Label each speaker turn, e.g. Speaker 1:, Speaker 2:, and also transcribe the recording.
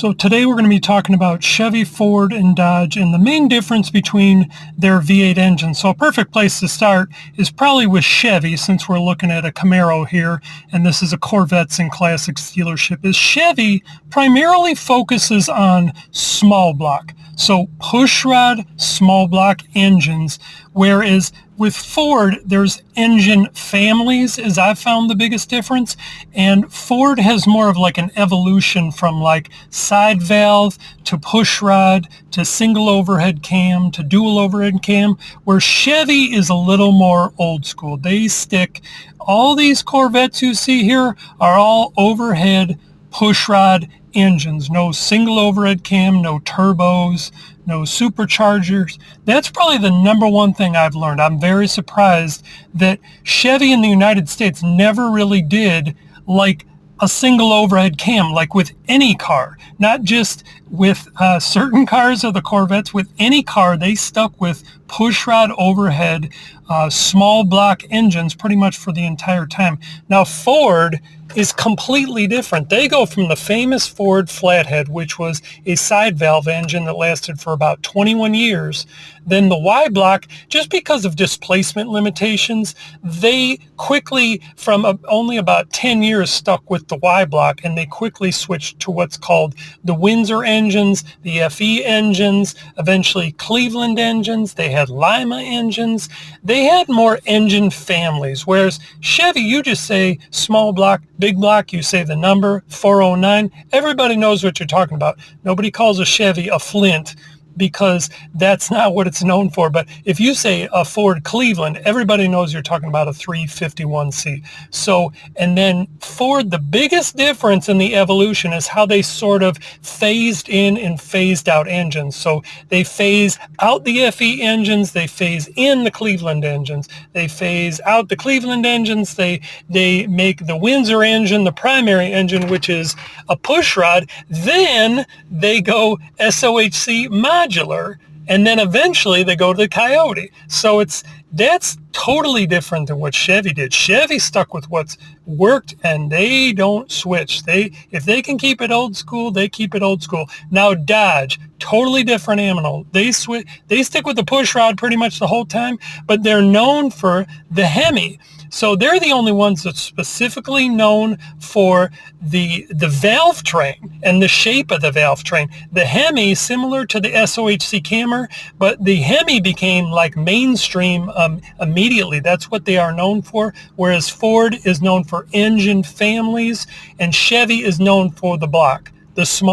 Speaker 1: So today we're going to be talking about Chevy, Ford, and Dodge and the main difference between their V8 engines. So a perfect place to start is probably with Chevy, since we're looking at a Camaro here, and this is a Corvettes and Classics dealership. Is Chevy primarily focuses on small block, so pushrod small block engines, whereas with Ford, there's engine families, as I've found the biggest difference. And Ford has more of like an evolution from like side valve to pushrod to single overhead cam to dual overhead cam, where Chevy is a little more old school. They stick, all these Corvettes you see here are all overhead pushrod engines, no single overhead cam, no turbos, no superchargers. That's probably the number one thing I've learned. I'm very surprised that Chevy in the United States never really did like a single overhead cam, like with any car, not just with certain cars of the Corvettes. With any car, they stuck with pushrod overhead small block engines pretty much for the entire time. Now Ford is completely different. They go from the famous Ford Flathead, which was a side valve engine that lasted for about 21 years. Then the Y block, just because of displacement limitations, they quickly, from only about 10 years, stuck with the Y block, and they quickly switched to what's called the Windsor engines, the FE engines, eventually Cleveland engines. They had Lima engines. They had more engine families, whereas Chevy, you just say small block, big block, you say the number 409. Everybody knows what you're talking about. Nobody calls a Chevy a Flint, because that's not what it's known for. But if you say a Ford Cleveland, everybody knows you're talking about a 351C. So, and then Ford, the biggest difference in the evolution is how they sort of phased in and phased out engines. So they phase out the FE engines, they phase in the Cleveland engines, they phase out the Cleveland engines, they make the Windsor engine the primary engine, which is a pushrod. Then they go SOHC modular, and then eventually they go to the Coyote. So that's totally different than what Chevy did. Chevy stuck with what's worked, and they don't switch. If they can keep it old school, they keep it old school. Now Dodge, totally different animal. They stick with the pushrod pretty much the whole time, but they're known for the Hemi. So they're the only ones that's specifically known for the valve train and the shape of the valve train. The Hemi, similar to the SOHC Cammer, but the Hemi became like mainstream immediately. That's what they are known for, whereas Ford is known for engine families and Chevy is known for the block, the small